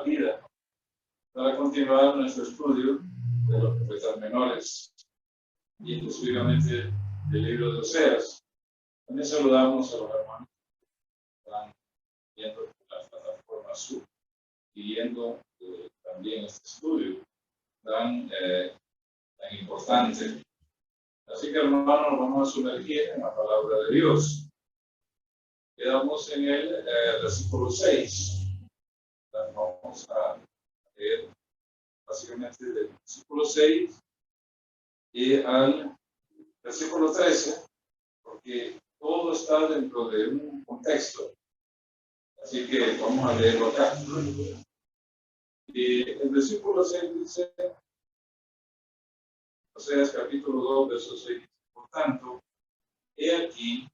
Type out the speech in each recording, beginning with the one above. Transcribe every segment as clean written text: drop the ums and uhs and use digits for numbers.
la vida para continuar nuestro estudio de los profetas menores y específicamente del libro de Oseas. También saludamos a los hermanos que están viendo la plataforma Zoom y viendo también este estudio tan importante. Así que, hermanos, vamos a sumergir en la palabra de Dios. Quedamos en el versículo 6. Vamos a leer básicamente del versículo 6 y al versículo 13, porque todo está dentro de un contexto. Así que vamos a leerlo acá. Y el versículo 6 dice, Oseas capítulo 2, verso 6, por tanto, he aquí,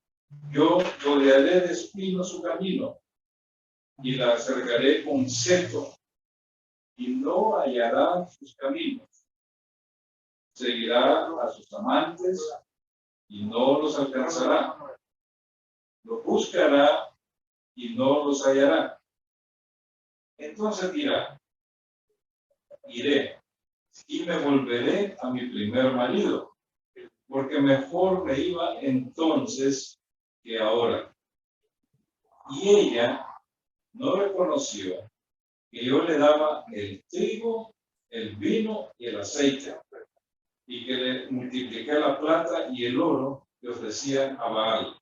yo rodearé de espinos su camino y la cercaré con seto, y no hallará sus caminos. Seguirá a sus amantes y no los alcanzará. Los buscará y no los hallará. Entonces dirá, iré y me volveré a mi primer marido, porque mejor me iba entonces que ahora. Y ella no reconoció que yo le daba el trigo, el vino y el aceite, y que le multipliqué la plata y el oro que ofrecía a Baal.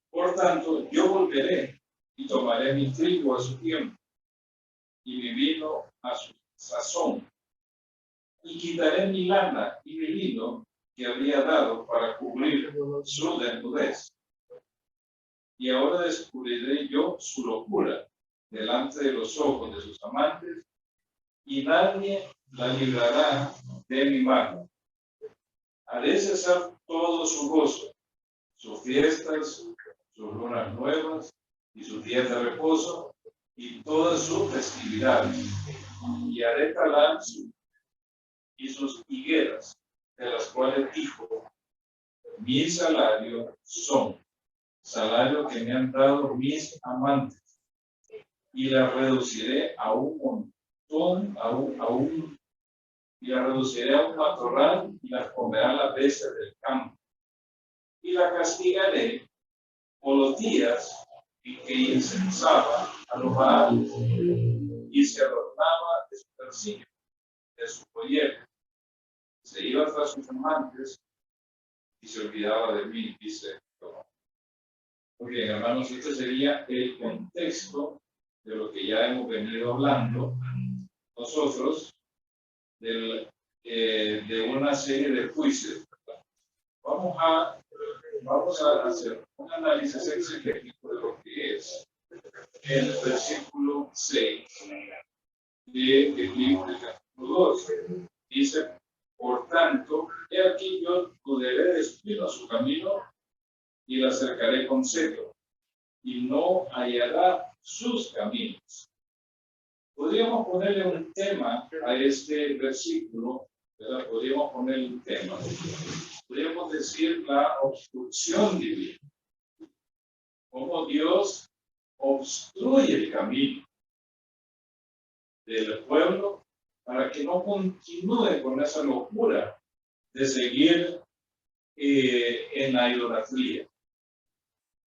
Por tanto, yo volveré y tomaré mi trigo a su tiempo y mi vino a su sazón, y quitaré mi lana y mi lino que había dado para cubrir su desnudez. Y ahora descubriré yo su locura delante de los ojos de sus amantes, y nadie la librará de mi mano. Haré cesar todo su gozo, sus fiestas, sus lunas nuevas y sus días de reposo y todas sus festividades. Y haré talar y sus higueras, de las cuales dijo, mi salario son, salario que me han dado mis amantes, y la reduciré a un montón, y la reduciré a un matorral, y las comerán las bestias del campo. Y la castigaré por los días en que incensaba a los Baales, y se adornaba de su persigue, de su joyero. Se iba tras sus amantes y se olvidaba de mí, dice Jehová. Muy bien, hermanos, este sería el contexto de lo que ya hemos venido hablando nosotros de una serie de juicios. Vamos a hacer un análisis exegético de lo que es el versículo 6 del libro del capítulo 12. Dice, por tanto, he aquí yo rodearé de espino su camino y la cercaré con seto, y no hallará sus caminos. Podríamos ponerle un tema a este versículo, ¿verdad? Podríamos ponerle un tema. Podríamos decir la obstrucción divina. Cómo Dios obstruye el camino del pueblo para que no continúe con esa locura de seguir en la idolatría.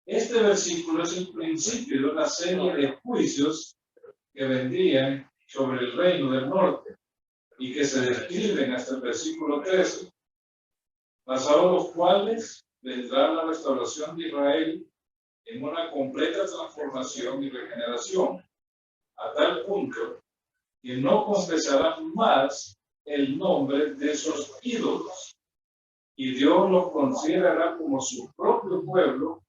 Este versículo es el principio de una serie de juicios que vendrían sobre el reino del norte y que se describen hasta el versículo 13, basados en los cuales vendrá la restauración de Israel en una completa transformación y regeneración, a tal punto que no confesarán más el nombre de sus ídolos, y Dios los considerará como su propio pueblo,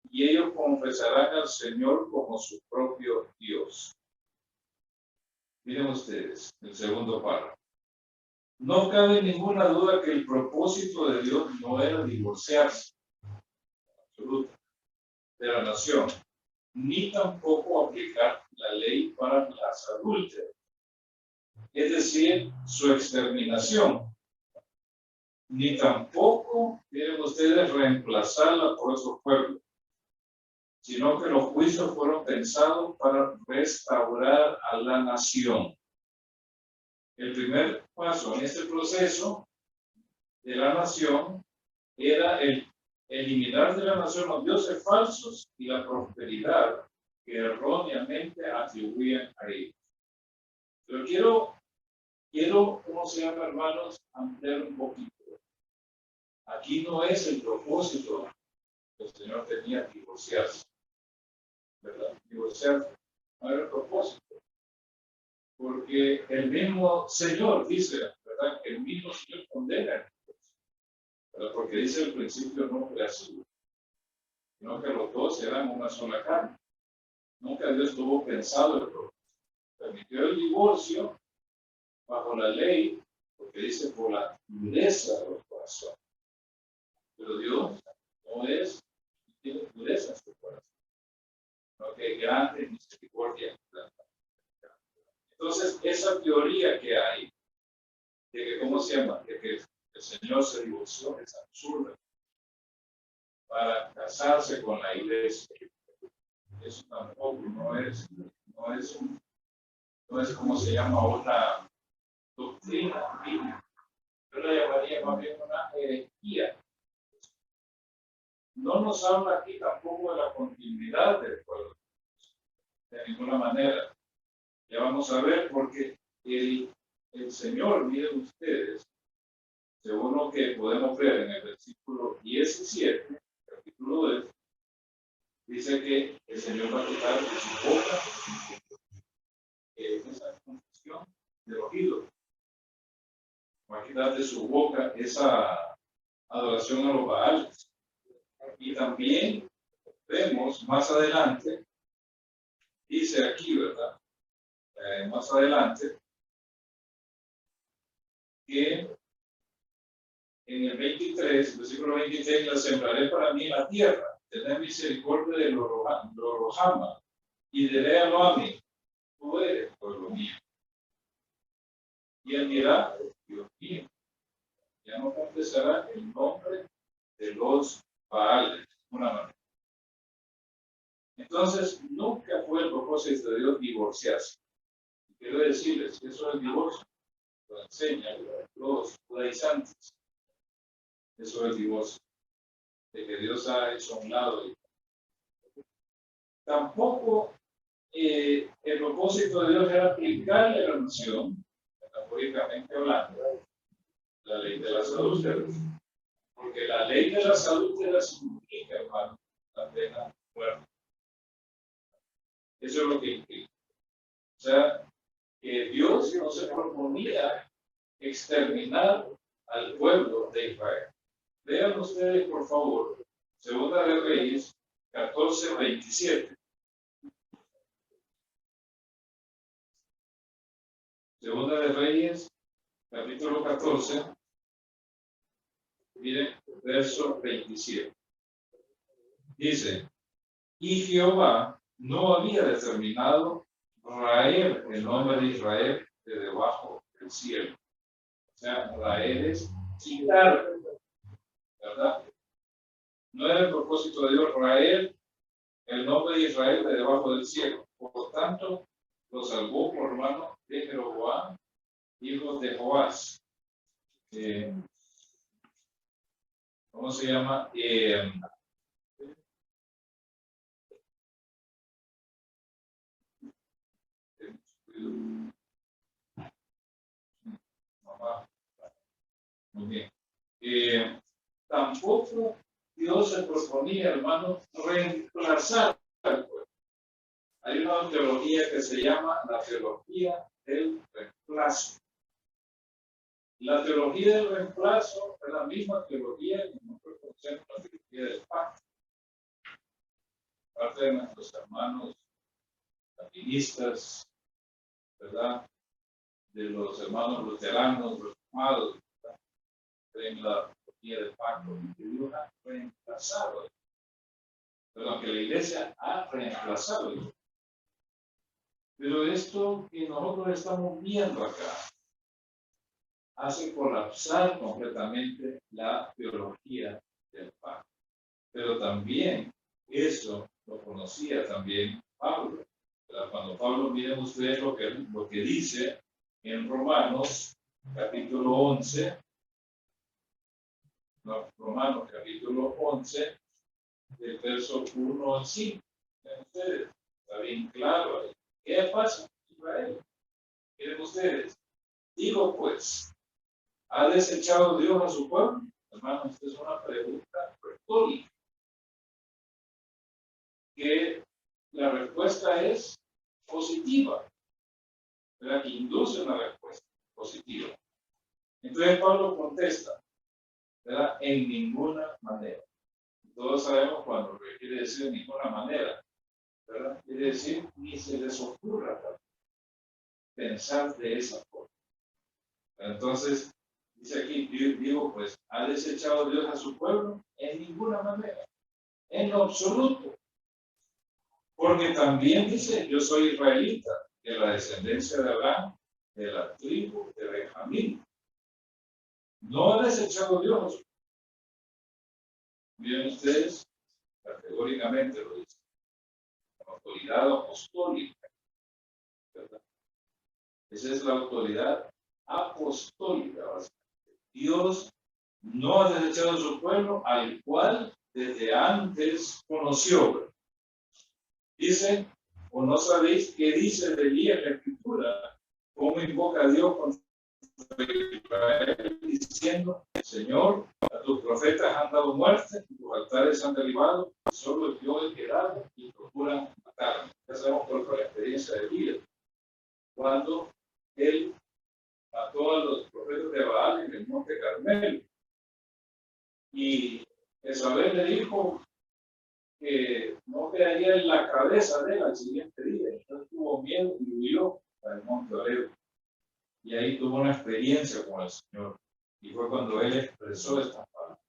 y ellos confesarán al Señor como su propio Dios. Miren ustedes el segundo párrafo. No cabe ninguna duda que el propósito de Dios no era divorciarse absoluto de la nación, ni tampoco aplicar la ley para las adúlteras, es decir, su exterminación, ni tampoco quieren ustedes reemplazarla por otro pueblo. sino que los juicios fueron pensados para restaurar a la nación. El primer paso en este proceso de la nación era el eliminar de la nación los dioses falsos y la prosperidad que erróneamente atribuían a ellos. Pero quiero, ¿cómo se llama, hermanos? Ampliar un poquito. Aquí no es el propósito que el Señor tenía divorciarse, ¿verdad? Divorciarse no era el propósito. Porque el mismo Señor dice, ¿verdad? Que el mismo Señor condena, ¿verdad? Porque dice el principio no fue así, sino que los dos eran una sola carne. Nunca Dios tuvo pensado el propósito. Permitió el divorcio bajo la ley, porque dice por la dureza de los corazones. Pero Dios no tiene dureza en su corazón, sino que es grande misericordia. Entonces, esa teoría que hay, de que, ¿cómo se llama? De que el Señor se divorció, es absurda. Para casarse con la iglesia, eso tampoco no es como se llama una doctrina bíblica. Yo la llamaría más bien una herejía. No nos habla aquí tampoco de la continuidad del pueblo, de ninguna manera. Ya vamos a ver, porque el Señor, miren ustedes, según lo que podemos ver en el versículo 17, capítulo 2, dice que el Señor va a quitar de su boca esa confusión de los ídolos. Va a quitar de su boca esa adoración a los Baales. Y también vemos más adelante, dice aquí, ¿verdad? Más adelante, que en el 23, versículo 23, la sembraré para mí en la tierra, tener misericordia de Lorojama, y diré a Noami, tú eres pueblo mío. Y él dirá, Dios mío, ya no confesará el nombre de los Baales, una manera. Entonces, nunca fue el propósito de Dios divorciarse. Quiero decirles que eso es el divorcio, lo enseñan los judaizantes. Eso es el divorcio, de que Dios ha hecho a un lado. Tampoco el propósito de Dios era aplicarle a la nación, metafóricamente hablando, la ley de las adúlteras. Porque la ley de las adúlteras implica, hermano, la pena muerte. Eso es lo que implica. O sea, que Dios no se proponía exterminar al pueblo de Israel. Vean ustedes, por favor, Segunda de Reyes 14:27. Segunda de Reyes, capítulo 14, miren, verso 27. Dice, y Jehová no había determinado raer el nombre de Israel de debajo del cielo. O sea, raer es quitar, ¿verdad? No era el propósito de Dios raer el nombre de Israel de debajo del cielo. Por lo tanto, lo salvó por mano de Jeroboam, hijo de Joás. ¿Cómo se llama? Muy bien. Tampoco Dios se proponía, hermano, reemplazar al pueblo. Hay una teología que se llama la teología del reemplazo. La teología del reemplazo es la misma teología que nosotros conocemos, la teología del pacto. Parte de nuestros hermanos calvinistas, ¿verdad? De los hermanos luteranos, reformados, en la teología del pacto, que Dios ha reemplazado, perdón, que la iglesia ha reemplazado. Pero esto que nosotros estamos viendo acá hace colapsar completamente la teología del pacto. Pero también eso lo conocía también Pablo. Cuando Pablo, miren ustedes lo que dice en Romanos capítulo 11, Romanos capítulo 11, del verso 1 al 5. Miren ustedes, está bien claro ahí. ¿Qué pasa en Israel? Miren ustedes, digo pues, ¿ha desechado Dios a su pueblo? Hermanos, esta es una pregunta retórica, que la respuesta es positiva, ¿verdad? Que induce una respuesta positiva. Entonces Pablo contesta, ¿verdad? En ninguna manera. Todos sabemos cuando quiere decir en ninguna manera, ¿verdad? Quiere decir ni se les ocurra pensar de esa forma. Entonces, dice aquí, digo, pues, ¿ha desechado Dios a su pueblo? En ninguna manera, en lo absoluto. Porque también dice, yo soy israelita, de la descendencia de Abraham, de la tribu de Benjamín. No ha desechado Dios a su pueblo. Miren ustedes, categóricamente lo dice, la autoridad apostólica, ¿verdad? Esa es la autoridad apostólica. Dios no ha desechado a su pueblo, al cual desde antes conoció. Dice, o no sabéis qué dice de Elías en la Escritura, cómo invoca a Dios contra Israel, diciendo, Señor, a tus profetas han dado muerte, y tus altares han derribado, y solo yo he quedado, y procuran matarme. Ya sabemos cuál fue la experiencia de Elías, cuando él mató a los profetas de Baal en el monte Carmelo. Y Jezabel le dijo que no quedaría en la cabeza de él al siguiente día. Entonces tuvo miedo y huyó al monte Oreb. Y ahí tuvo una experiencia con el Señor. Y fue cuando él expresó esta palabra.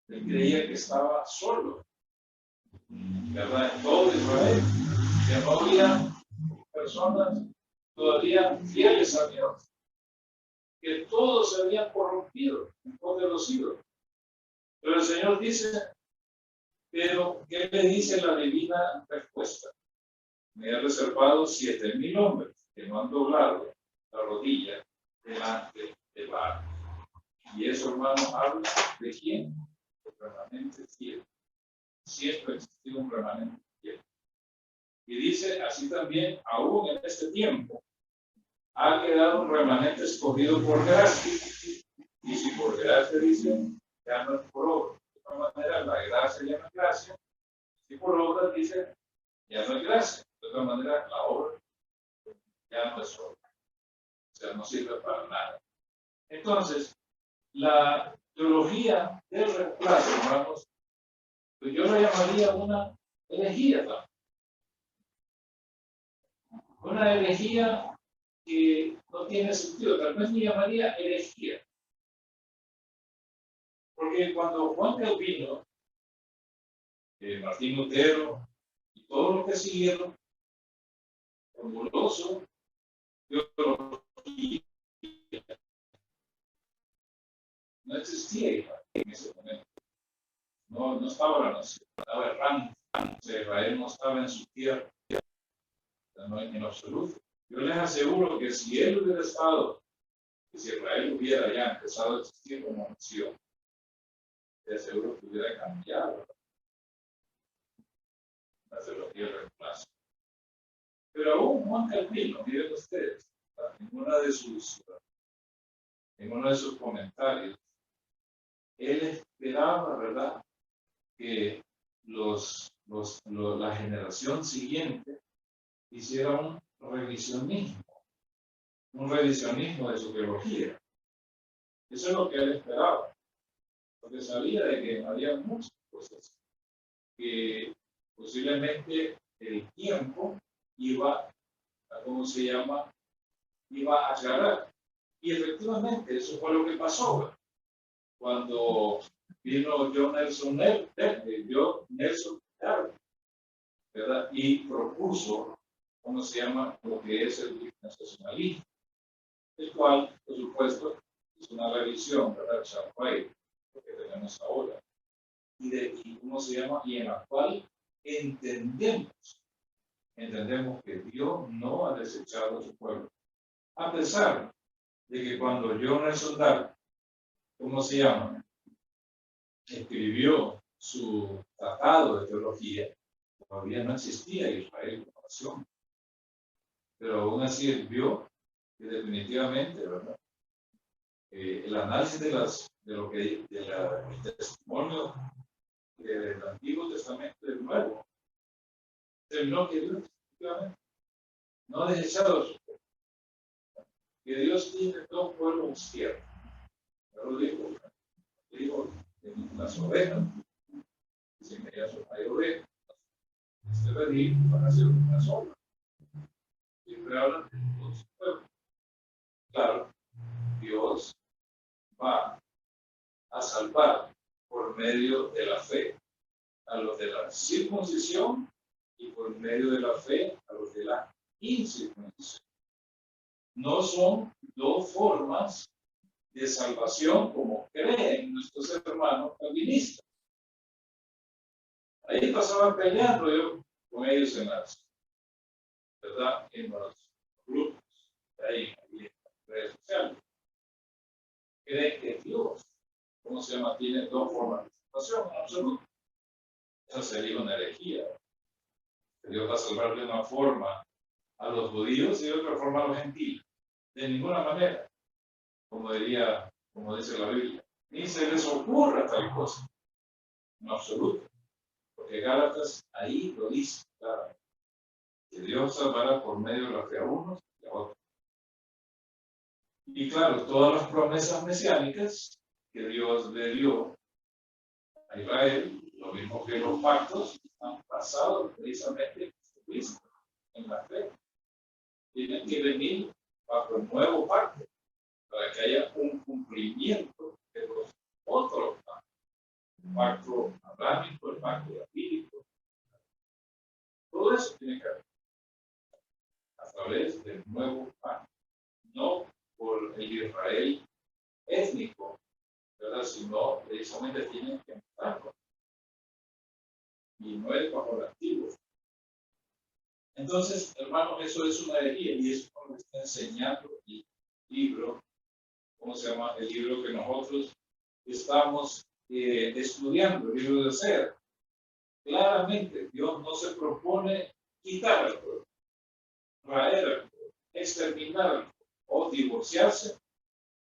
Él creía que estaba solo, ¿verdad? En todo Israel, que no había personas todavía fieles a Dios, que todos se habían corrompido en pos de los ídolos. Pero el Señor dice, pero ¿qué le dice la divina respuesta? Me he reservado 7,000 hombres que no han doblado la rodilla delante de Baal. Y eso, hermano, habla de quién? El remanente fiel. Siempre ha existido un remanente fiel. Y dice, así también, aún en este tiempo, ha quedado un remanente escogido por gracia. Y si por gracia dicen, ya no es por obra. De otra manera, la gracia ya no es gracia. Si por obra dicen, ya no es gracia. De otra manera, la obra ya no es obra. O sea, no sirve para nada. Entonces, la teología del reemplazo, hermanos, pues yo la llamaría una herejía también. Una herejía que no tiene sentido, tal vez me llamaría herejía. Porque cuando Juan Calvino, Martín Lutero y todos los que siguieron, formuló teología, no existía en ese momento. No estaba la nación, estaba errante. Israel no estaba en su tierra, no en absoluto. Yo les aseguro que si él hubiera estado, que si Israel hubiera ya empezado a existir como nación, les aseguro que hubiera cambiado la teología del reemplazo. Pero aún Juan Calvino, miren ustedes, en uno de sus comentarios, él esperaba, ¿verdad?, que la generación siguiente hiciera un revisionismo de su teología. Eso es lo que él esperaba, porque sabía de que había muchas cosas que posiblemente el tiempo iba a aclarar. Y efectivamente, eso fue lo que pasó cuando vino John Nelson Darby, ¿verdad? Y propuso, lo que es el dispensacionalismo, el cual, por supuesto, es una revisión, ¿verdad? Chartwright, lo que tenemos ahora. Y en la cual entendemos que Dios no ha desechado a su pueblo. A pesar de que cuando John Nelson Darby, ¿cómo se llama?, escribió su tratado de teología, todavía no existía Israel como nación. Pero aún así él vio que definitivamente, ¿verdad?, el análisis del testimonio del Antiguo Testamento y del Nuevo, terminó que Dios efectivamente no ha desechado a su pueblo, que Dios tiene dos pueblos tierra. Yo lo digo en las ovejas, si me llaman hay ovejas, este redil van a ser una sola. Siempre hablan de dos pueblos. Claro, Dios va a salvar por medio de la fe a los de la circuncisión y por medio de la fe a los de la incircuncisión. No son dos formas de salvación como creen nuestros hermanos calvinistas. Ahí pasaba peleando yo con ellos en las, ¿verdad?, en los grupos, ahí en las redes sociales. Creen que Dios, ¿cómo se llama?, tiene dos formas de salvación en absoluto. Eso sería una herejía. Dios va a salvar de una forma a los judíos y de otra forma a los gentiles. De ninguna manera, como dice la Biblia, ni se les ocurra tal cosa, en absoluto, porque Gálatas ahí lo dice claramente, que Dios salvará por medio de la fe a unos y a otros. Y claro, todas las promesas mesiánicas que Dios le dio a Israel, lo mismo que los pactos, han pasado precisamente en Jesucristo, en la fe. Tienen que venir bajo el nuevo pacto para que haya un cumplimiento de los otros pactos. El pacto abrámico, el pacto davídico. Todo eso tiene que haber a través del nuevo pacto, no por el Israel étnico, ¿verdad?, sino precisamente tienen que entrar con. Y no es bajo el antiguo. Entonces, hermanos, eso es una herejía y eso nos está enseñando el libro, ¿cómo se llama? El libro que nosotros estamos estudiando, el libro de Ser. Claramente, Dios no se propone quitar al pueblo, raer al pueblo, exterminar al pueblo o divorciarse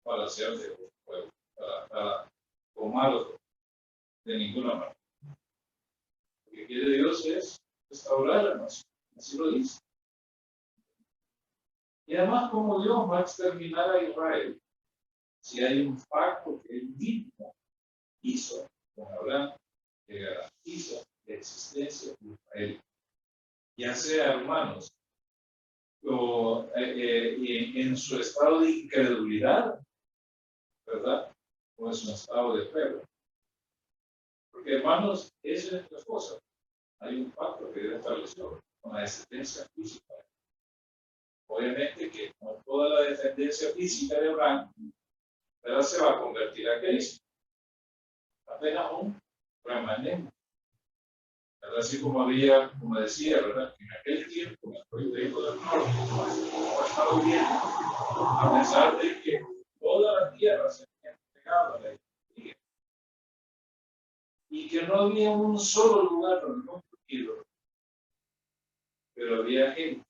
para hacer de los pueblos, para tomarlos de ninguna manera. Lo que quiere Dios es restaurar la nación. Así lo dice. Y además, como Dios va a exterminar a Israel, si hay un pacto que él mismo hizo con Abraham, que garantiza la existencia de Israel, ya sea, hermanos, o en su estado de incredulidad, ¿verdad?, o en su estado de fe. Porque, hermanos, esa es la cosa. Hay un pacto que Dios estableció con la descendencia física. Obviamente que con toda la descendencia física de Abraham, ¿verdad?, se va a convertir a Cristo. Apenas un remanente. ¿Verdad? Así como había, como decía, ¿verdad?, en aquel tiempo, el pueblo del norte, como estaba viviendo, a pesar de que toda la tierra se había entregado a la iglesia y que no había un solo lugar donde no construido, pero había gente.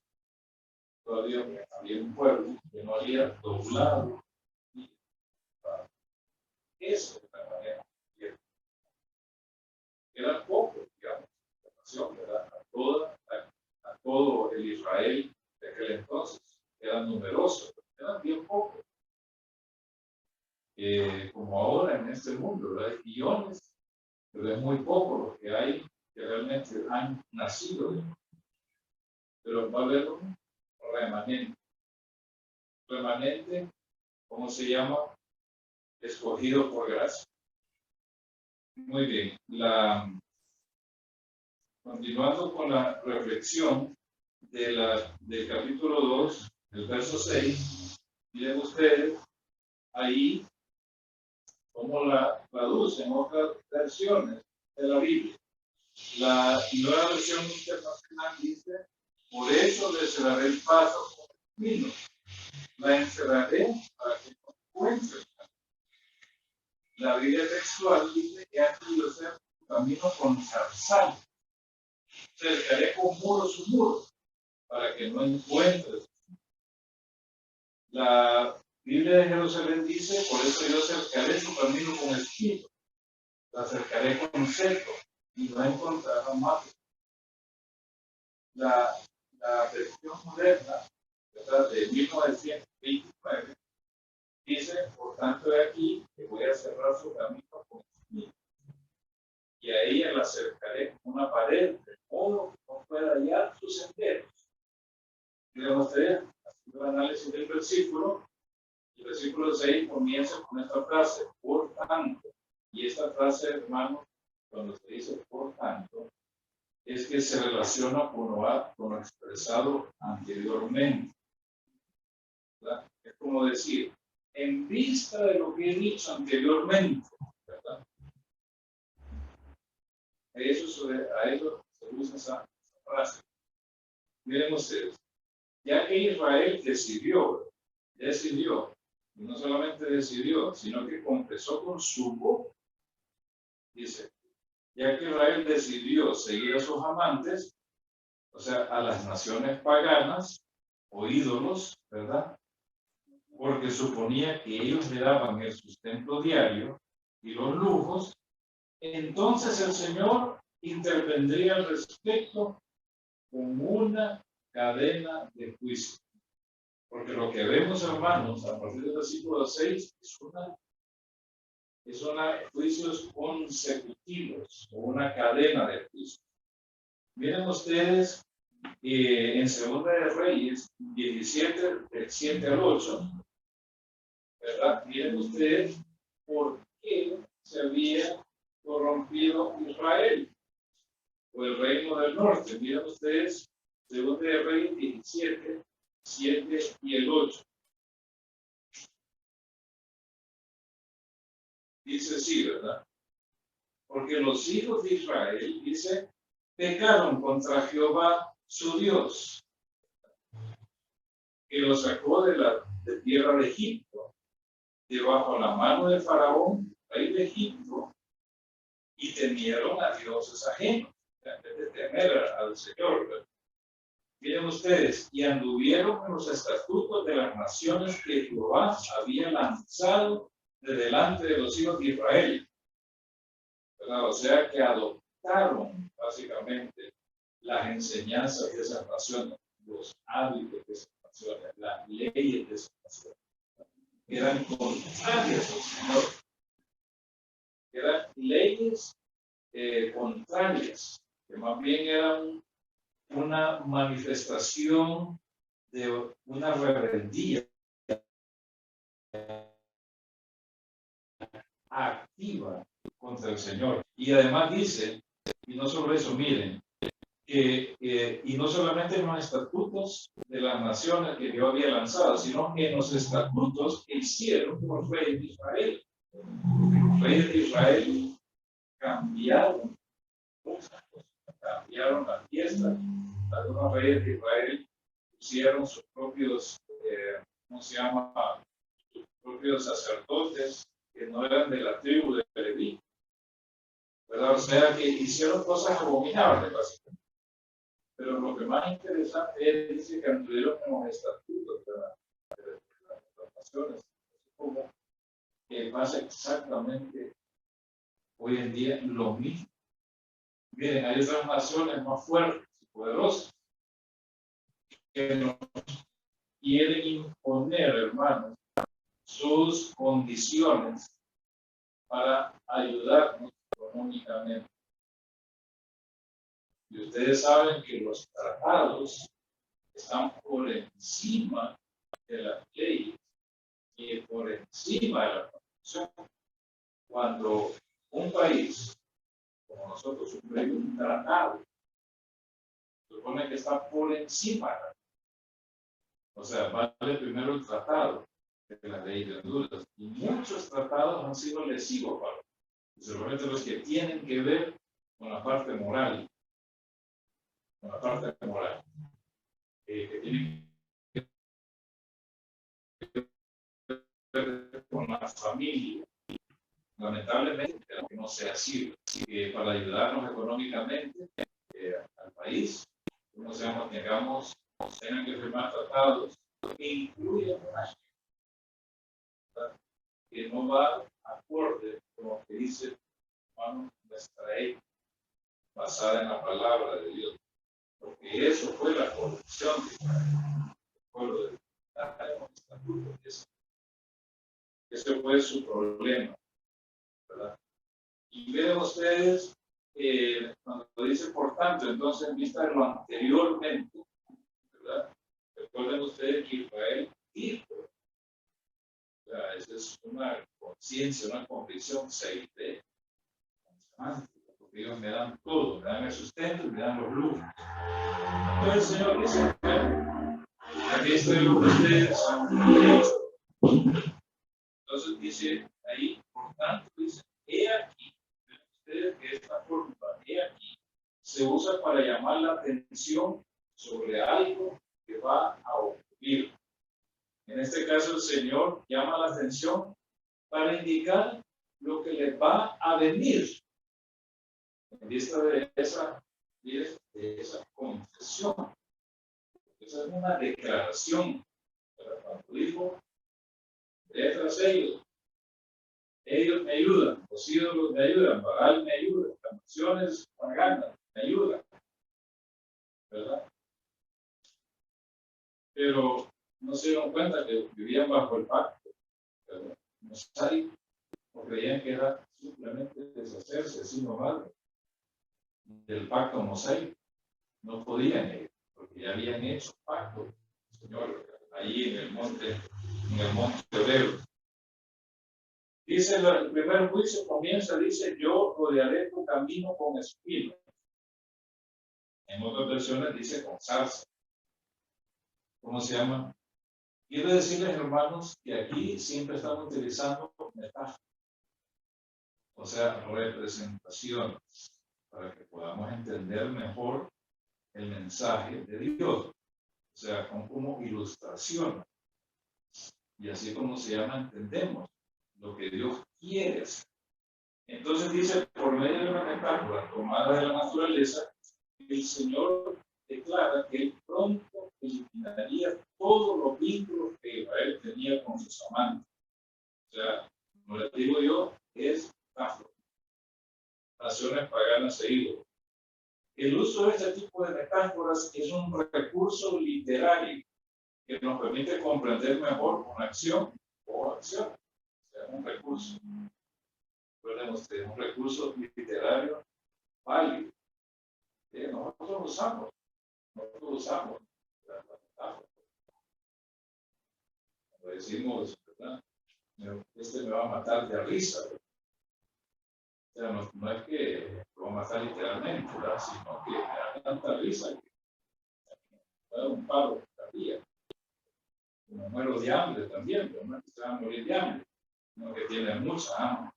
Todavía había un pueblo que no había doblado. Eso es la manera. Era poco, digamos, la nación, ¿verdad? A todo el Israel de aquel entonces. Eran numerosos, pero eran bien pocos. Como ahora en este mundo, ¿verdad? Hay millones, pero es muy poco lo que hay que realmente han nacido. Pero va a haber un remanente. Remanente, ¿cómo se llama? Escogido por gracia. Muy bien. Continuando con la reflexión del capítulo 2, del verso 6, miren ustedes ahí cómo la traducen otras versiones de la Biblia. La nueva versión internacional dice: por eso le cerraré el paso con el vino, la encerraré para que no encuentre. La Biblia textual dice que aquí yo sé camino con zarzal, cercaré con muros su muro para que no encuentres. La Biblia de Jerusalén dice: por eso yo cercaré su camino con espino, la cercaré con seco y no encontrará más. La versión moderna, ¿verdad?, de 1929 dice: por tanto, de aquí que voy a cerrar su camino con espino, y a ella la cercaré con una pared, de modo que no pueda hallar sus senderos. Miren ustedes, haciendo el análisis del versículo, el versículo 6 comienza con esta frase: por tanto. Y esta frase, hermano, cuando se dice por tanto, es que se relaciona con lo expresado anteriormente, ¿verdad? Es como decir, en vista de lo que he dicho anteriormente, ¿verdad? A eso se usa esa frase. Miren ustedes, ya que Israel decidió, y no solamente decidió, sino que confesó con su boca, dice, ya que Israel decidió seguir a sus amantes, o sea, a las naciones paganas o ídolos, ¿verdad? Porque suponía que ellos le daban el sustento diario y los lujos, entonces el Señor intervendría al respecto con una cadena de juicio. Porque lo que vemos, hermanos, a partir del versículo 6, es juicios consecutivos, o una cadena de juicios. Miren ustedes, en Segunda de Reyes 17, del 7 al 8, ¿verdad? Miren ustedes por qué se había corrompido Israel, o el reino del norte. Miren ustedes, Segunda de Reyes 17, 7 y el 8. Dice así, ¿verdad? Porque los hijos de Israel, dice, pecaron contra Jehová su Dios, que los sacó de tierra de Egipto, debajo la mano de Faraón, rey de Egipto, y temieron a dioses ajenos, en vez de temer al Señor, ¿verdad? Miren ustedes, y anduvieron en los estatutos de las naciones que Jehová había lanzado de delante de los hijos de Israel, ¿verdad? O sea que adoptaron básicamente las enseñanzas de esas naciones, los hábitos de esas naciones, las leyes de esas naciones. Eran contrarias al Señor. Eran leyes contrarias, que más bien eran una manifestación de una rebeldía activa contra el Señor. Y además dice, y no solo eso, miren, y no solamente en los estatutos de las naciones que Dios había lanzado, sino en los estatutos que hicieron los reyes de Israel. Los reyes de Israel cambiaron cosas, cambiaron la fiesta. Algunos reyes de Israel pusieron sus propios, ¿cómo se llama? Sus propios sacerdotes que no eran de la tribu de Leví, ¿verdad? O sea que hicieron cosas abominables, básicamente. Pero lo que más interesante es, dice que anduvieron en los estatutos de las naciones, como que pasa exactamente hoy en día lo mismo. Miren, hay otras naciones más fuertes y poderosas que nos quieren imponer, hermanos, sus condiciones para ayudarnos económicamente. Y ustedes saben que los tratados están por encima de las leyes y por encima de la Constitución. Cuando un país, como nosotros, un tratado, supone que está por encima, o sea, vale primero el tratado de la ley de Honduras. Y muchos tratados han sido lesivos para, especialmente los que tienen que ver con la parte moral, con la parte moral, que tiene que ver con la familia. Lamentablemente, que no sea así, para ayudarnos económicamente al país, no seamos, tengan que firmar tratados que incluyan que no va acorde con lo que dice nuestra ética basada en la palabra de Dios, porque eso fue la corrupción del pueblo de Israel. Ese fue su problema, ¿verdad? Y vean ustedes, cuando dice por tanto, entonces en vista de lo anteriormente, ¿verdad? Recuerden ustedes que Israel dijo, o sea, esa es una conciencia, una convicción, se ve, porque ellos me dan todo, me dan el sustento y me dan los lujos. Entonces el Señor dice, aquí estoy con ustedes. Entonces dice ahí, por tanto, dice, he aquí, ustedes que esta fórmula, he aquí, se usa para llamar la atención sobre algo que va a ocurrir. En este caso, el Señor llama la atención para indicar lo que les va a venir. En vista de esa confesión. Esa es una declaración. Cuando dijo, tras ellos me ayudan, los ídolos me ayudan, Baal me ayuda, las naciones paganas me ayudan, ¿verdad? Pero no se dieron cuenta que vivían bajo el pacto, ¿verdad? Mosaico, o creían que era simplemente deshacerse, así nomás, del pacto mosaico. No podían ir, porque ya habían hecho pacto, Señor, ahí en el monte Oreo. Dice, el primer juicio comienza, dice, yo rodearé tu camino con espinos. En otras versiones dice con zarza. ¿Cómo se llama? Quiero decirles, hermanos, que aquí siempre estamos utilizando metáforas, o sea, representaciones, para que podamos entender mejor el mensaje de Dios, o sea, como ilustración. Y así como se llama, entendemos lo que Dios quiere hacer. Entonces dice, por medio de una metáfora tomada de la naturaleza, el Señor declara que Él pronto eliminaría todos los vínculos que Israel tenía con sus amantes. O sea, como les digo yo, es metáfora. Naciones paganas e ídolos. El uso de este tipo de metáforas es un recurso literario que nos permite comprender mejor una acción o acción. O sea, un recurso. Recuerden ustedes, un recurso literario válido. Nosotros usamos la metáfora. Cuando decimos, ¿verdad? Este me va a matar de risa. O sea, no es que lo va a matar literalmente, ¿verdad? Sino que me da tanta risa que me da un paro cardíaco. Me muero de hambre también, pero no es que se va a morir de hambre, sino que tiene mucha hambre.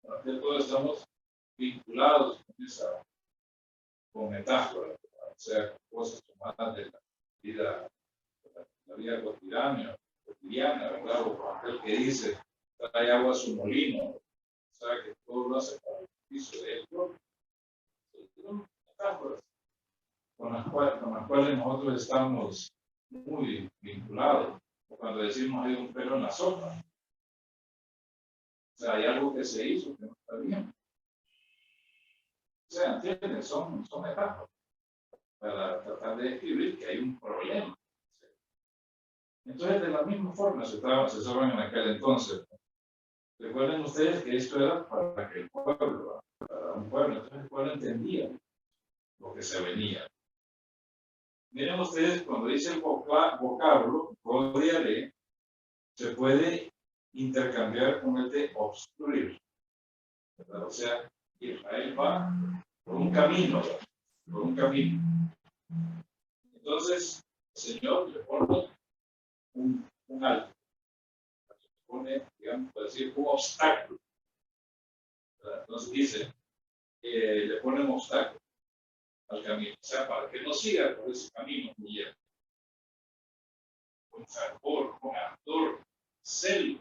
Entonces, todos estamos vinculados con metáforas, o sea, cosas tomadas de la vida cotidiana, ¿verdad? O aquel que dice, trae agua a su molino, o sea, que todo lo hace para el beneficio de él. Son metáforas con las cuales nosotros estamos muy vinculados. O cuando decimos hay un pelo en la sopa, o sea, hay algo que se hizo que no está bien. O sea, ¿entienden? Son metáforas para tratar de describir que hay un problema. Entonces, de la misma forma se usaban en aquel entonces. Recuerden ustedes que esto era para que el pueblo, para un pueblo, entonces el pueblo entendía lo que se venía. Miren ustedes, cuando dice el vocablo, rodearé, se puede intercambiar con el de obstruir. ¿Verdad? O sea, Israel va por un camino, Entonces, el Señor le pone un alto, le pone, digamos, por decir, un obstáculo. ¿Verdad? Entonces dice, le ponen obstáculos al camino. O sea, para que no siga por ese camino que lleva. Con fervor, con ardor, celo,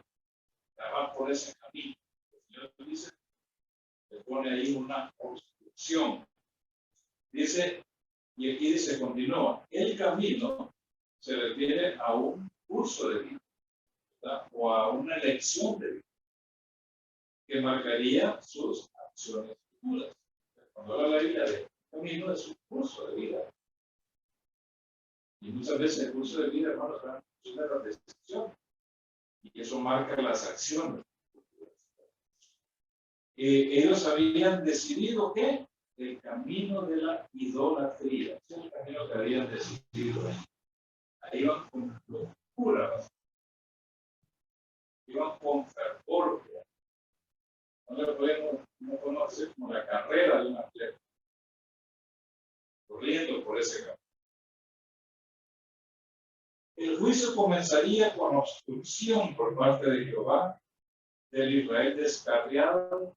va por ese camino. El Señor dice, le pone ahí una obstrucción. Dice, y aquí dice, continúa, el camino se refiere a un curso de vida, ¿verdad? O a una elección de vida que marcaría sus acciones futuras. Cuando habla la Biblia de camino, es un curso de vida. Y muchas veces el curso de vida, hermanos, es una decisión. Y eso marca las acciones. Ellos habían decidido que el camino de la idolatría, ese es el camino que habían decidido. Ahí iban con locura, iban con fervor. No le podemos no conocer como la carrera de un atleta, corriendo por ese camino. El juicio comenzaría con obstrucción por parte de Jehová, del Israel descarriado,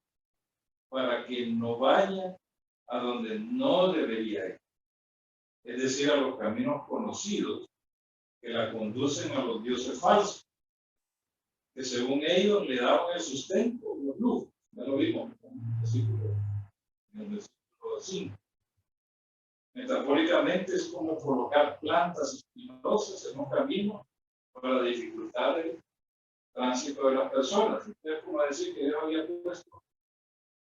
para que no vaya a donde no debería ir. Es decir, a los caminos conocidos que la conducen a los dioses falsos, que según ellos le daban el sustento, los lujos. Ya lo vimos en el versículo 5. Metafóricamente es como colocar plantas espinosas en un camino para dificultar el tránsito de las personas. Es como decir que Dios había puesto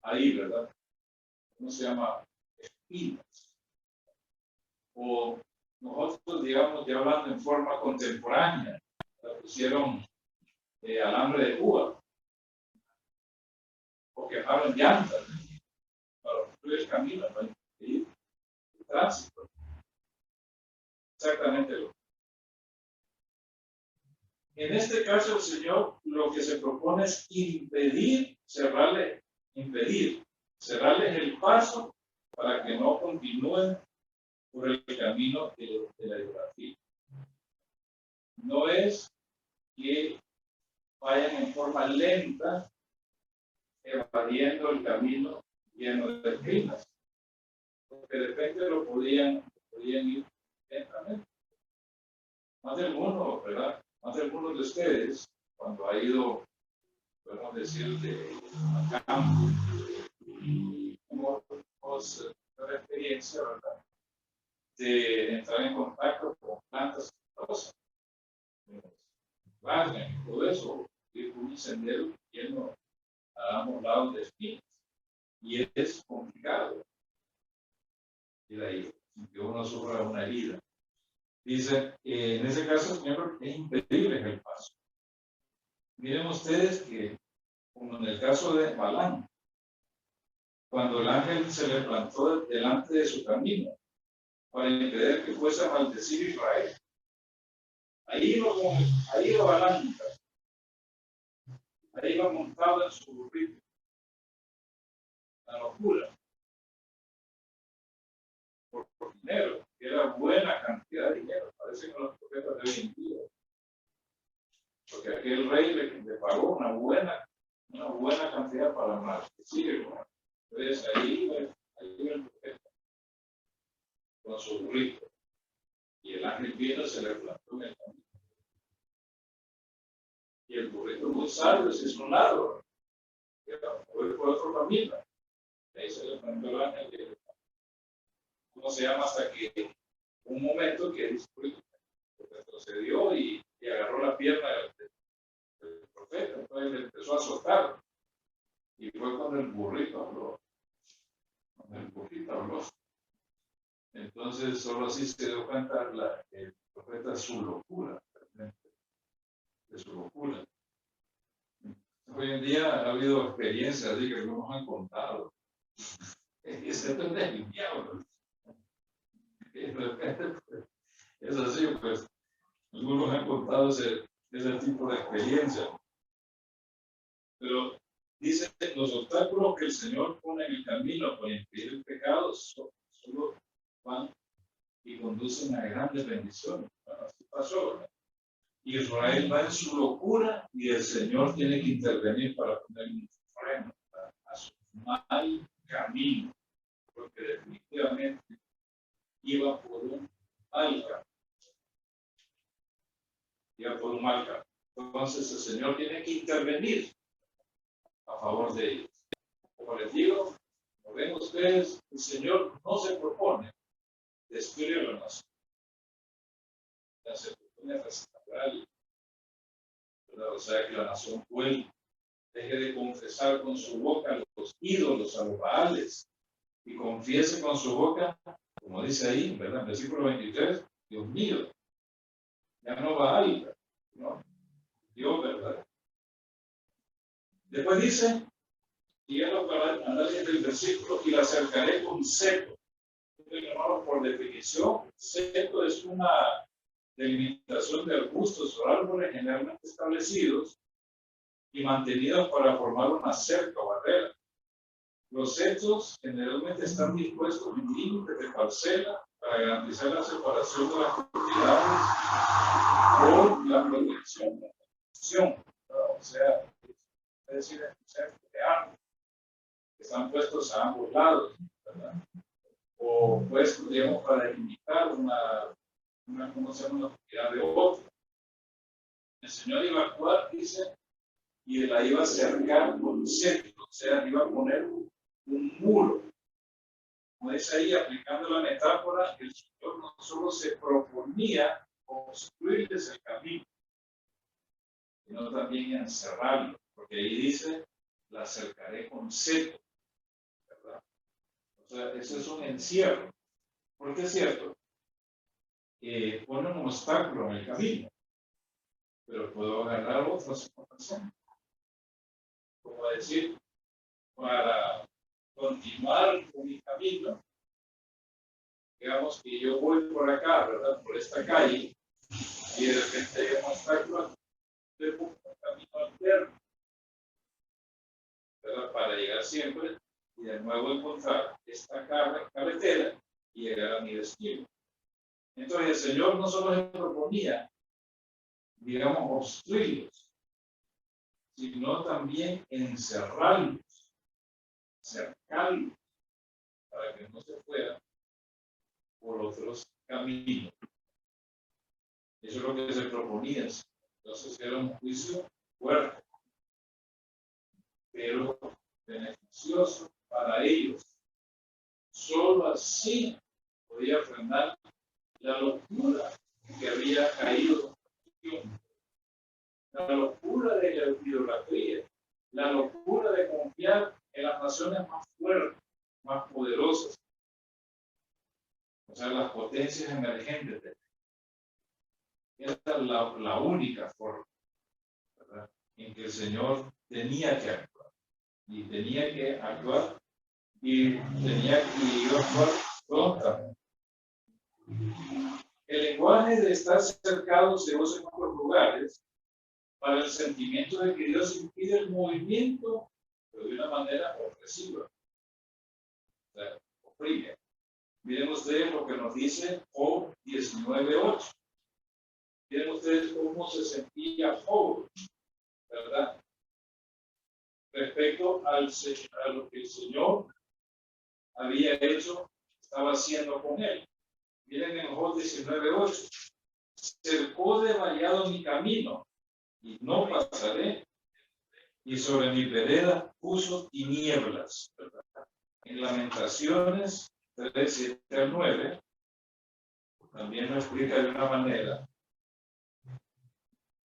ahí, ¿verdad? ¿Cómo se llama? Espinas. O nosotros, digamos, ya hablando en forma contemporánea, pusieron alambre de púa, o quemaron llantas para obstruir el camino, para impedir el tránsito. Exactamente lo. En este caso, el Señor lo que se propone es cerrarles el paso para que no continúen por el camino de la idolatría. No es que vayan en forma lenta, evadiendo el camino lleno de espinas, porque de repente lo podían ir lentamente. Más de algunos, ¿verdad? Más de algunos de ustedes, cuando ha ido, podemos decir, de campo, hemos tenido la experiencia, ¿verdad?, de entrar en contacto con plantas cosas, y todo eso, ir por un sendero lleno a ambos lados de espinas. Y es complicado ir ahí, sin que uno sufra una herida. Dice, en ese caso, Señor, es impedirles el paso. Miren ustedes que, como en el caso de Balán, cuando el ángel se le plantó delante de su camino para impedir que fuese a maldecir Israel, ahí iba Balán, ahí iba montado en su burrito, la locura, por dinero, que era buena cantidad de dinero, parece que los profetas de hoy en día, porque aquel rey le pagó una buena cantidad para maldecir. Entonces ahí iba el profeta con su burrito, y el ángel vino y se le plantó en el camino. Y el burrito muy sabio se hizo un lado, fue por otro camino. Ahí se le plantó el ángel. ¿Cómo se llama? Hasta que un momento que el burrito retrocedió y agarró la pierna del profeta, entonces le empezó a azotar. Y fue cuando el burrito habló. Entonces, solo así se dio cuenta el profeta de su locura, de su locura. Hoy en día ha habido experiencias así que no nos han contado. Ese es el diablo. Y de repente, pues, es así, pues, algunos han contado ese tipo de experiencia. Pero dice, los obstáculos que el Señor pone en el camino para impedir el pecado solo van y conducen a grandes bendiciones. Bueno, así pasó, ¿verdad? Israel va en su locura y el Señor tiene que intervenir para poner un freno a su mal camino. iba por un mal camino. Iba por un mal camino. Entonces el Señor tiene que intervenir a favor de ellos. Como les digo, como ven ustedes, el Señor no se propone destruir a la nación. Se propone restaurarla. O sea, que la nación vuelva, deje de confesar con su boca a los ídolos, a los baales, y confiese con su boca, como dice ahí, ¿verdad? En el versículo 23, Dios mío, ya no va alta, ¿no? Dios, ¿verdad? Después dice, y ya lo para análisis del versículo, y la acercaré con seco. Por definición, seco es una delimitación de arbustos o árboles generalmente establecidos y mantenidos para formar una cerca o barrera. Los setos generalmente están dispuestos en límites de parcela para garantizar la separación de las propiedades o la protección de la construcción. O sea, es decir, cercos de árboles que están puestos a ambos lados, ¿verdad? O puestos, digamos, para delimitar una propiedad de otra. El Señor iba a actuar, dice, y la iba a cercar con un cetro, o sea, iba a poner un muro. Como dice ahí, aplicando la metáfora, el Señor no solo se proponía construirles el camino, sino también encerrarlo, porque ahí dice, la cercaré con cetro, ¿verdad? O sea, eso es un encierro. Porque es cierto, pone un obstáculo en el camino, pero puedo agarrar otras situaciones. Como decir, para continuar con mi camino, digamos que yo voy por acá, ¿verdad? Por esta calle, y de repente hay un obstáculo, le pongo un camino alterno, ¿verdad? Para llegar siempre y de nuevo encontrar esta carretera y llegar a mi destino. Entonces el Señor no solo se proponía, digamos, obstruirlos, sino también encerrarlos, cercarlos, para que no se fueran por otros caminos. Eso es lo que se proponía. Entonces era un juicio fuerte, pero beneficioso para ellos. Solo así podía frenar la locura que había caído, la locura de la idolatría, la locura de confiar en las naciones más fuertes, más poderosas, o sea, las potencias emergentes. Esta es la única forma, ¿verdad?, en que el Señor tenía que actuar, y tenía que actuar, y tenía que actuar prontamente. El lenguaje de estar cercados se usa en otros lugares para el sentimiento de que Dios impide el movimiento, pero de una manera opresiva. O sea, oprime. Miren ustedes lo que nos dice Job 19:8. Miren ustedes cómo se sentía Job, ¿verdad? Respecto a lo que el Señor había hecho, estaba haciendo con él. Miren en Job 19:8. Cercó de vallado mi camino, y no pasaré, y sobre mi vereda puso tinieblas, ¿verdad? En Lamentaciones 3:7-9, también lo explica de una manera.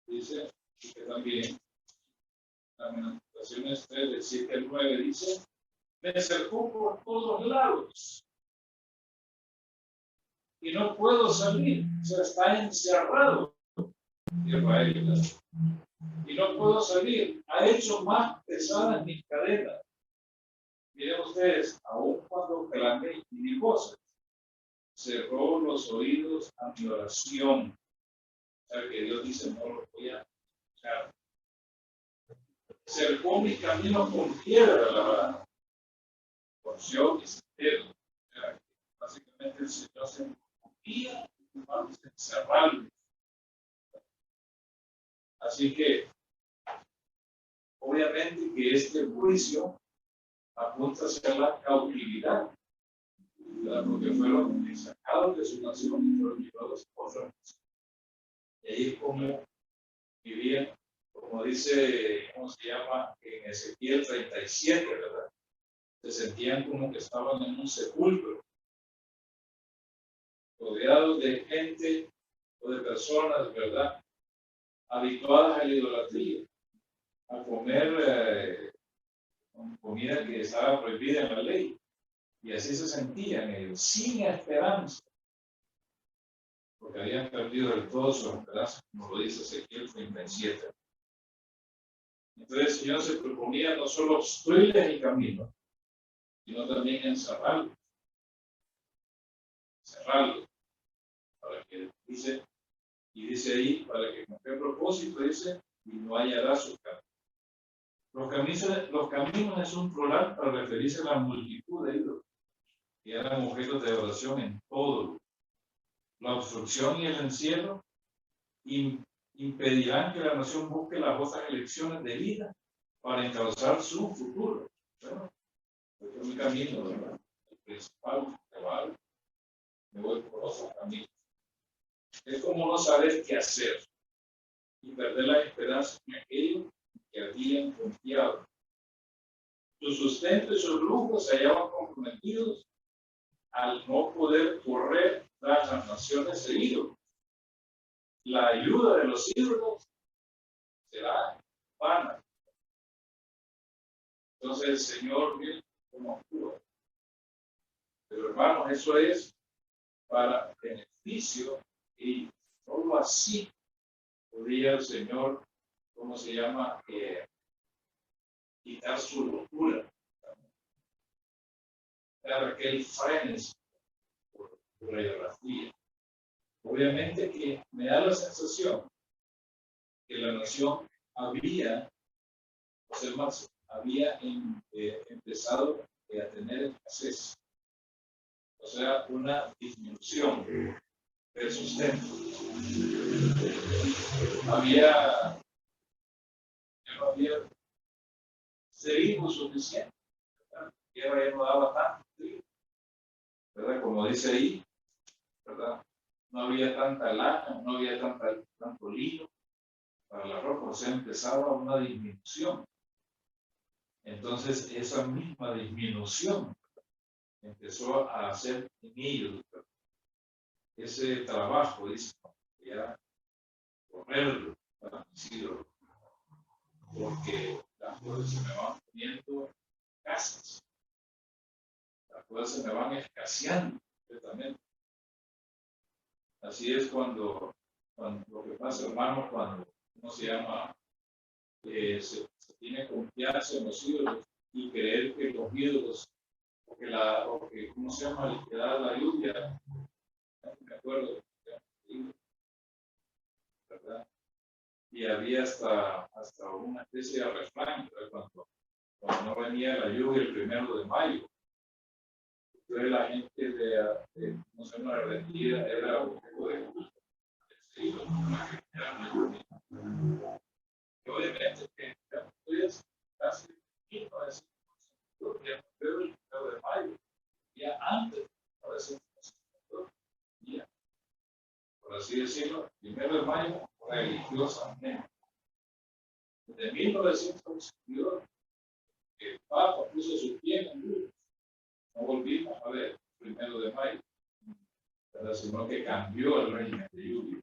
Dice que también, Lamentaciones 3:7-9 dice, me cercó por todos lados y no puedo salir, o sea, está encerrado Israel, y no puedo salir, ha hecho más pesadas mis cadenas. Miren ustedes, aún cuando clamé y mi voz, cerró los oídos a mi oración. O sea, que Dios dice, no lo voy a escuchar. Cercó mis caminos con piedra labrada, porción y cetero. O sea, básicamente el Señor se confía en encerrarlo. Así que, obviamente que este juicio apunta hacia la cautividad, porque fueron sacados pecados de su nación y fueron llevados a otra nación. Y ahí es como vivían, como dice, ¿cómo se llama? En Ezequiel 37, ¿verdad? Se sentían como que estaban en un sepulcro, rodeados de gente o de personas, ¿verdad? Habituadas a la idolatría, a comer comida que estaba prohibida en la ley. Y así se sentían ellos, sin esperanza, porque habían perdido del todo su esperanza, como lo dice Ezequiel 37. Entonces el Señor se proponía no solo obstruirles el camino, sino también encerrarlos, para que dice, y dice ahí, para que con qué propósito dice, y no hallará su camino. Los caminos es un plural para referirse a la multitud de ídolos que eran objetos de oración en todo. La obstrucción y el encierro impedirán que la nación busque las otras elecciones de vida para encauzar su futuro. Bueno, es mi camino, ¿verdad? El principal, cabal, me voy por otros caminos. Es como no saber qué hacer y perder la esperanza en aquello que habían confiado. Su sustento y sus lujos se hallaban comprometidos al no poder correr tras las naciones e ídolos. La ayuda de los ídolos será vana. Entonces el Señor viene como actúa. Pero hermanos, eso es para beneficio y solo así podría el Señor, ¿cómo se llama? Quitar su locura. Dar aquel frenes por la idolatría. Obviamente que me da la sensación que la nación había empezado a tener escasez, o sea, una disminución del sustento. No había trigo suficiente, ¿verdad? La tierra ya no daba tanto trigo, ¿verdad? Como dice ahí, ¿verdad? No había tanta lana, no había tanto lino para la ropa, o sea, empezaba una disminución. Entonces, esa misma disminución empezó a hacer en ellos ese trabajo, dice, ya correrlo para decirlo, porque las cosas se me van poniendo escasas, las cosas se me van escaseando completamente. Así es cuando lo que pasa, hermano, cuando uno se llama, se tiene confianza en los ídolos y creer que los ídolos, ¿cómo se llama? El que da la lluvia, no me acuerdo, ¿verdad? Y había hasta una especie de refrán, cuando no venía la lluvia el 1 de mayo. Entonces la gente ¿cómo se llama? Argentina era un poco de culto. Y obviamente que ya casi 1900, ya el 1 de mayo, ya antes, ahora sí, ya, por así decirlo, 1 de mayo, religiosamente. Desde 1982, el Papa puso su pie en Lourdes. No volvimos a ver el 1 de mayo, ¿verdad? Sino que cambió el régimen de lluvia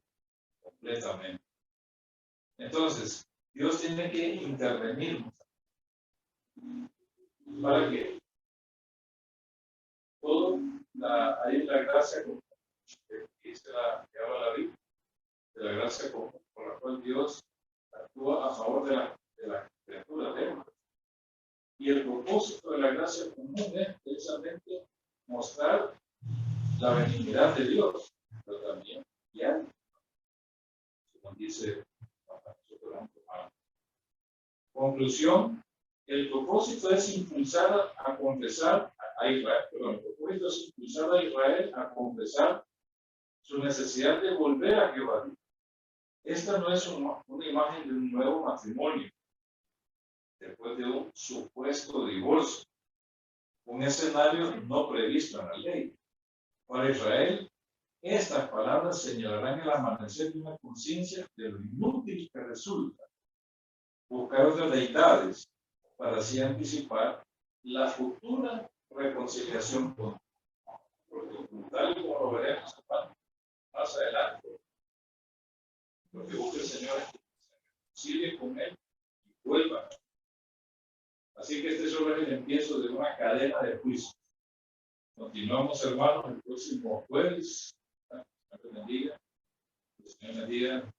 completamente. Entonces, Dios tiene que intervenir para que hay la gracia común, que habla la Biblia, de la gracia común por la cual Dios actúa a favor de la criatura de Él. Y el propósito de la gracia común es precisamente mostrar la benignidad de Dios, pero también guiar, como dice conclusión, el propósito es impulsar a confesar a Israel, el propósito es impulsar a Israel a confesar su necesidad de volver a Jehová. Esta no es una imagen de un nuevo matrimonio después de un supuesto divorcio, un escenario no previsto en la ley. Para Israel, Estas palabras señalarán el amanecer de una conciencia de lo inútil que resulta buscar otras deidades para así anticipar la futura reconciliación con Dios. Porque tal y como lo veremos más adelante, lo que busca el Señor es que se reconcilie con Él y vuelva. Así que este solo es el empiezo de una cadena de juicios. Continuamos, hermanos, el próximo jueves. Que Dios bendiga. Que el Señor bendiga.